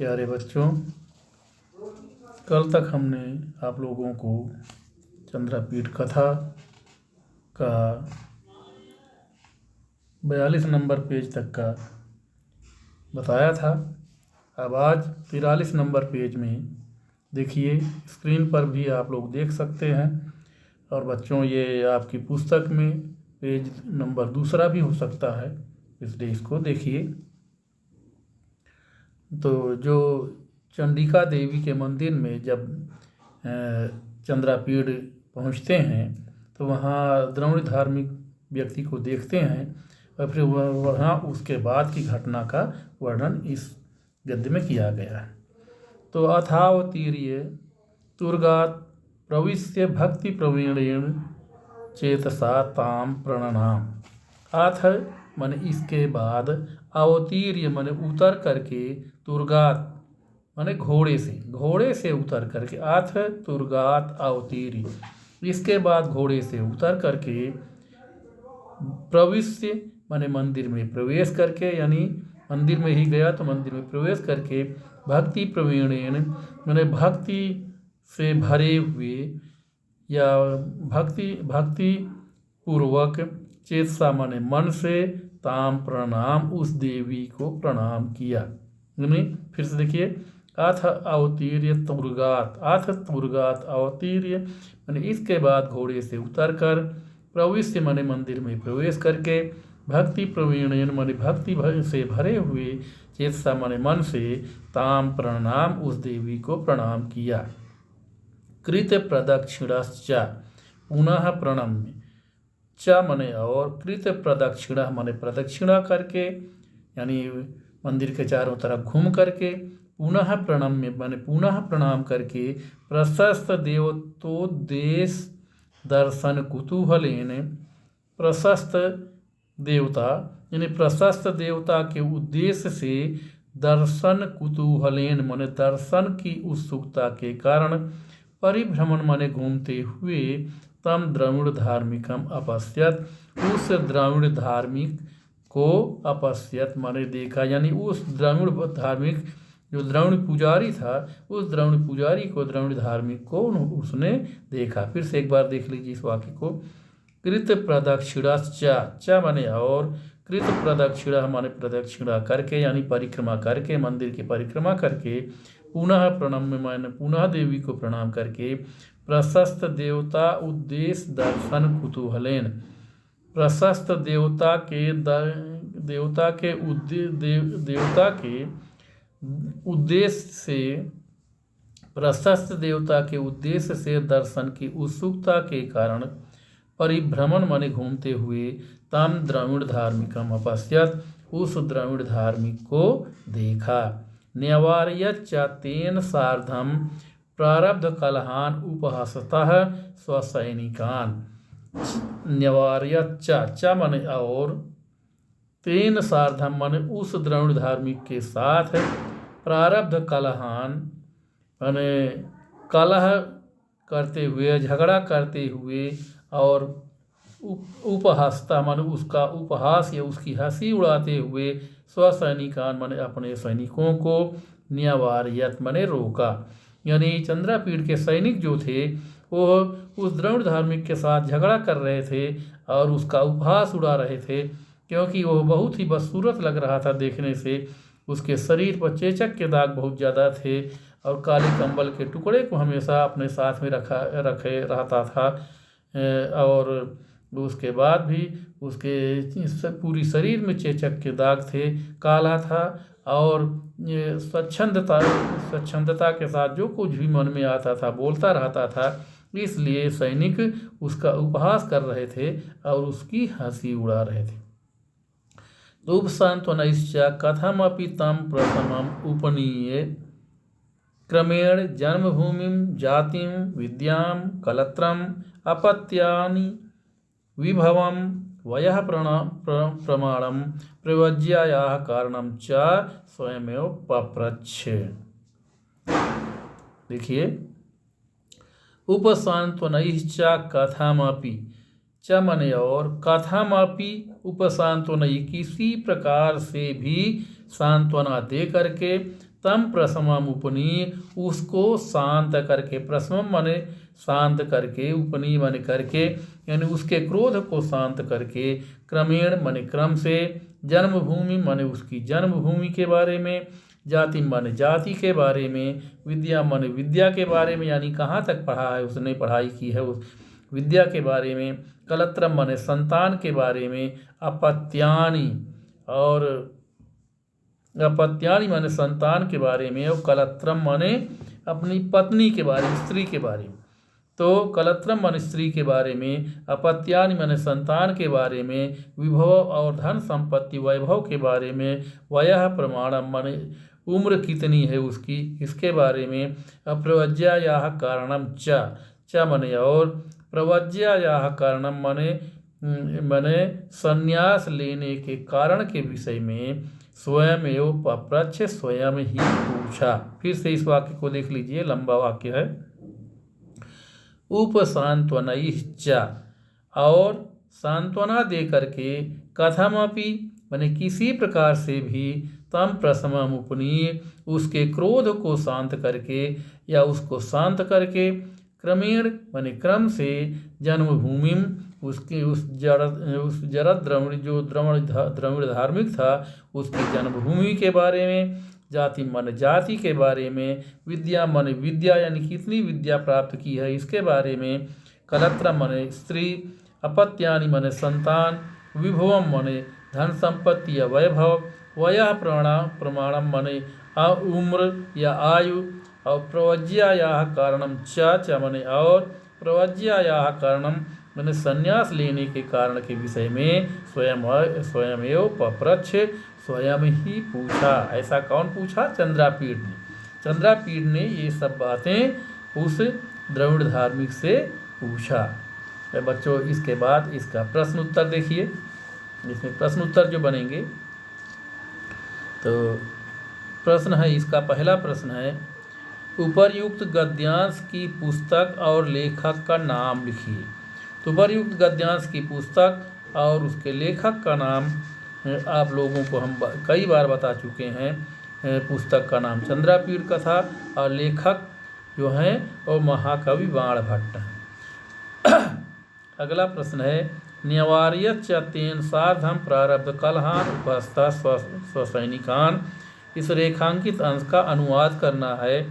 प्यारे बच्चों, कल तक हमने आप लोगों को चंद्रापीठ कथा का 42 नंबर पेज तक का बताया था। अब आज 43 नंबर पेज में देखिए, स्क्रीन पर भी आप लोग देख सकते हैं। और बच्चों, ये आपकी पुस्तक में पेज नंबर दूसरा भी हो सकता है, इसलिए इसको देखिए। तो जो चंडिका देवी के मंदिर में जब चंद्रापीठ पहुंचते हैं तो वहाँ द्रविड़ धार्मिक व्यक्ति को देखते हैं और फिर वहाँ उसके बाद की घटना का वर्णन इस गद्य में किया गया है। तो अथावतीर्य तुर्गात् प्रविश्य भक्ति प्रवीणेन चेतसा ताम प्रणनाम। अथ मन इसके बाद, अवतीर्य मन उतर करके, तुर्गात माने घोड़े से उतर करके, अथ तुर्गात अवतीर्य इसके बाद घोड़े से उतर करके, प्रविश्य माने मंदिर में प्रवेश करके, यानी मंदिर में ही गया तो मंदिर में प्रवेश करके, भक्ति प्रवीणेन माने भक्ति से भरे हुए या भक्ति पूर्वक, चेतसा माने मन से, ताम प्रणाम उस देवी को प्रणाम किया। फिर से देखिए, अथ अवतीर्य तुर्गात, अथ तुर्गात अवतीर्य माने इसके बाद घोड़े से उतरकर, प्रविश्य माने मंदिर में प्रवेश करके, भक्ति प्रवीणेन माने भक्ति से भरे हुए, चेतसा माने मन से, ताम प्रणाम उस देवी को प्रणाम किया। कृत प्रदक्षिणश्च पुनः प्रणम्य, च माने और, कृत प्रदक्षिणा माने प्रदक्षिणा करके, यानी मंदिर के चारों तरफ घूम करके, पुनः प्रणम्य माने पुनः प्रणाम करके, प्रशस्त देवतोद्देश दर्शन कुतूहलेन, प्रशस्त देवता यानी प्रशस्त देवता के उद्देश्य से, दर्शन कुतूहलेन माने दर्शन की उत्सुकता के कारण, परिभ्रमण माने घूमते हुए, तम द्रविड़ धार्मिकम अपश्यत उस द्रविड़ धार्मिक को, अपश्यत माने देखा, यानी उस द्रविड़ धार्मिक जो द्रविड़ पुजारी था, उस द्रविड़ पुजारी को, द्रविड़ धार्मिक को उसने देखा। फिर से एक बार देख लीजिए इस वाक्य को। कृत प्रदक्षिणश्च, च माने और, कृत प्रदक्षिणा माने प्रदक्षिणा करके, यानी परिक्रमा करके, मंदिर की परिक्रमा करके, पुनः प्रणम्य माने पुनः देवी को प्रणाम करके, प्रशस्त देवता उद्देश्य दर्शन कुतूहलेन, प्रशस्त देवता के उद्देश्य से, प्रशस्त देवता के उद्देश्य से दर्शन की उत्सुकता के कारण, परिभ्रमण माने घूमते हुए, तम द्रविड़ धार्मिकम अपश्यत उस द्रविड़ धार्मिक को देखा। न्यवार्यच्च तेन सार्धम प्रारब्ध कलहान उपहसतः स्वसैनिकान। न्यवार्यच्च, च माने और, तेन सार्धम माने उस द्रविड़ धार्मिक के साथ, प्रारब्ध कलहान माने कलह करते हुए, झगड़ा करते हुए, और उपहासता माने उसका उपहास या उसकी हंसी उड़ाते हुए, स्वसैनिकान माने अपने सैनिकों को, न्यवार्यत माने रोका, यानी चंद्रापीठ के सैनिक जो थे वो उस द्रविड़ धार्मिक के साथ झगड़ा कर रहे थे और उसका उपहास उड़ा रहे थे, क्योंकि वह बहुत ही बदसूरत लग रहा था देखने से। उसके शरीर पर चेचक के दाग बहुत ज़्यादा थे और काले कंबल के टुकड़े को हमेशा अपने साथ में रखे रहता था। और उसके बाद भी उसके पूरी शरीर में चेचक के दाग थे, काला था, और स्वच्छंदता के साथ जो कुछ भी मन में आता था बोलता रहता था, इसलिए सैनिक उसका उपहास कर रहे थे और उसकी हंसी उड़ा रहे थे। उपसान्त्वनैश्च कथमपि तं प्रथमम् उपनीय, क्रमेण जन्मभूमिं जातिं विद्यां कलत्रम् अपत्यानि विभवं वयः प्रमाणं प्रवज्यायाः कारणं च स्वयमेव पप्रच्छ। देखिए, उपसान्त्वनैश्च कथमपि, च माने और, कथमपि उपसान्त्वनई किसी प्रकार से भी सांत्वना दे करके, तम प्रशमम उपनीय, उसको शांत करके, प्रशमम माने शांत करके, उपनीय माने करके, यानी उसके क्रोध को शांत करके, क्रमेण माने क्रम से, जन्मभूमि माने उसकी जन्मभूमि के बारे में, जाति माने जाति के बारे में, विद्या माने विद्या के बारे में, यानी कहाँ तक पढ़ा है उसने, पढ़ाई की है उस विद्या के बारे में, कलत्रम माने संतान के बारे में, अपत्यानि और अपत्यानि माने संतान के बारे में, और कलत्रम माने अपनी पत्नी के बारे में, स्त्री के बारे में। तो कलत्रम माने स्त्री के बारे में, अपत्यानि माने संतान के बारे में, विभव और धन संपत्ति वैभव के बारे में, वयः प्रमाणम माने उम्र कितनी है उसकी, इसके बारे में, अप्रवज्यायाः कारणम च माने और, प्रवज्यायाः कारणम माने संन्यास लेने के कारण के विषय में, स्वयं एवं पप्रच्छ, स्वयं ही पूछा। फिर से इस वाक्य को देख लीजिए, लंबा वाक्य है। उपसांत्वनैश्च, और सांत्वना दे करके, कथमपि माने किसी प्रकार से भी, तम प्रशमम उपनीय, उसके क्रोध को शांत करके या उसको शांत करके, क्रमेण माने क्रम से, जन्मभूमि उसकी उस जरद द्रविड़, जो द्रविड़ धार्मिक था उसकी जन्मभूमि के बारे में, जाति माने जाति के बारे में, विद्या माने विद्या यानी कितनी विद्या प्राप्त की है इसके बारे में, कलत्र माने स्त्री, अपत्यानि माने संतान, विभवम माने धन संपत्ति या वैभव, वयः प्रमाणम माने उम्र या आयु, और प्रवज्यायाः कारणम च माने और, प्रवज्यायाः कारणम माने संन्यास लेने के कारण के विषय में, स्वयं एव पप्रच्छ, स्वयं ही पूछा। ऐसा कौन पूछा? चंद्रापीठ ने। चंद्रापीठ ने ये सब बातें उस द्रविड़ धार्मिक से पूछा। बच्चों इसके बाद इसका प्रश्न उत्तर देखिए, इसमें प्रश्न उत्तर जो बनेंगे, तो प्रश्न है इसका, पहला प्रश्न है, उपर्युक्त गद्यांश की पुस्तक और लेखक का नाम लिखिए। तो उपर्युक्त गद्यांश की पुस्तक और उसके लेखक का नाम आप लोगों को हम कई बार बता चुके हैं। पुस्तक का नाम चंद्रापीठ का था और लेखक जो हैं वो महाकवि बाणभट्ट हैं। अगला प्रश्न है, न्यवार्यच्च तेन सार्धम प्रारब्ध कलहान उपस्था स्वसैनिकान, इस रेखांकित अंश का अनुवाद करना है।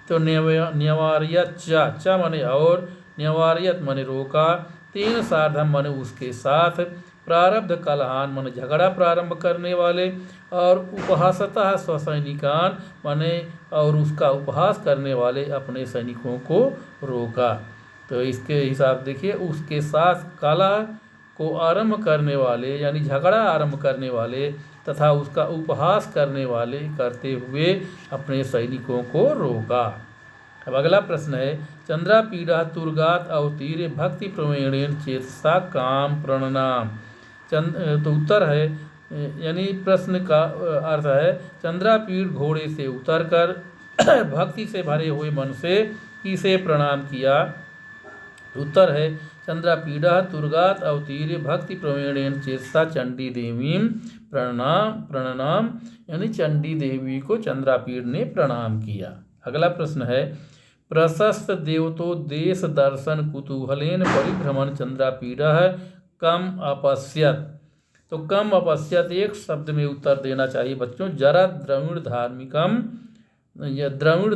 तो न्यवार्यच्च माने और, न्यवार्यत माने रोका, तेन सार्धम माने उसके साथ, प्रारब्ध कलहान माने झगड़ा प्रारंभ करने वाले, और उपहासतः स्वसैनिकान माने और उसका उपहास करने वाले अपने सैनिकों को रोका। तो इसके हिसाब देखिए, उसके साथ कलह को आरंभ करने वाले यानी झगड़ा आरंभ करने वाले तथा उसका उपहास करने वाले करते हुए अपने सैनिकों को रोका। अब अगला प्रश्न है, चंद्रापीड़ा तुर्गात अवतीर्य भक्ति प्रवीणेन चेतसा काम प्रणनाम। तो उत्तर है, यानी प्रश्न का अर्थ है, चंद्रापीड़ घोड़े से उतरकर भक्ति से भरे हुए मन से किसे प्रणाम किया। उत्तर है, चंद्रापीड़ा तुर्गात अवतीर्य भक्ति प्रवीणेन चेतसा चंडी देवी प्रणनाम, यानी चंडी देवी को चंद्रापीड़ ने प्रणाम किया। अगला प्रश्न है, प्रशस्त देवतो देश दर्शन कुतूहलेन परिभ्रमण चंद्रापीड़ा कम अपश्यत। तो कम अपश्यत एक शब्द में उत्तर देना चाहिए बच्चों, जरा द्रविड़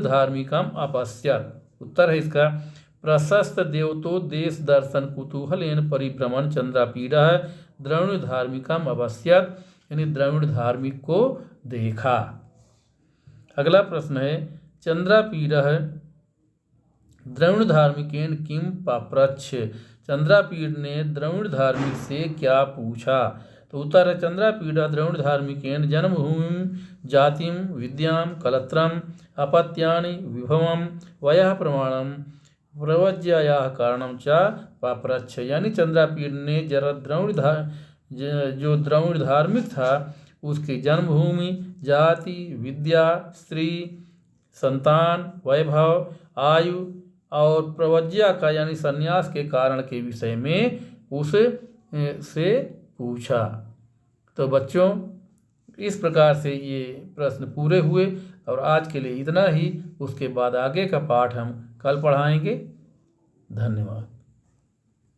धार्मिकम अपश्यत। उत्तर है इसका, प्रशस्त देवतो देश दर्शन कुतूहलेन परिभ्रमण चंद्रापीड़ा द्रविड़ धार्मिकम अपश्यत, यानी द्रविड़ धार्मिक को देखा। अगला प्रश्न है, चंद्रापीड़ा द्रविड़ धार्मिकेन किम पाप्रच्छ। चंद्रापीड़ ने द्रविड़ धार्मिक से क्या पूछा। तो उत्तर है, चंद्रापीड़ा द्रविड़ धार्मिकेन जन्मभूमि जातिम विद्याम कलत्रम अपत्यानि विभवम वयः प्रमाणम प्रवज्यायाः कारणम च पाप्रच्छ। यानी चंद्रापीड़ ने जो द्रविड़ धार्मिक था उसकी जन्मभूमि, जाति, विद्या, स्त्री, संतान, वैभव, आयु और प्रवज्या का यानी संन्यास के कारण के विषय में उससे पूछा। तो बच्चों इस प्रकार से ये प्रश्न पूरे हुए। और आज के लिए इतना ही। उसके बाद आगे का पाठ हम कल पढ़ाएंगे। धन्यवाद।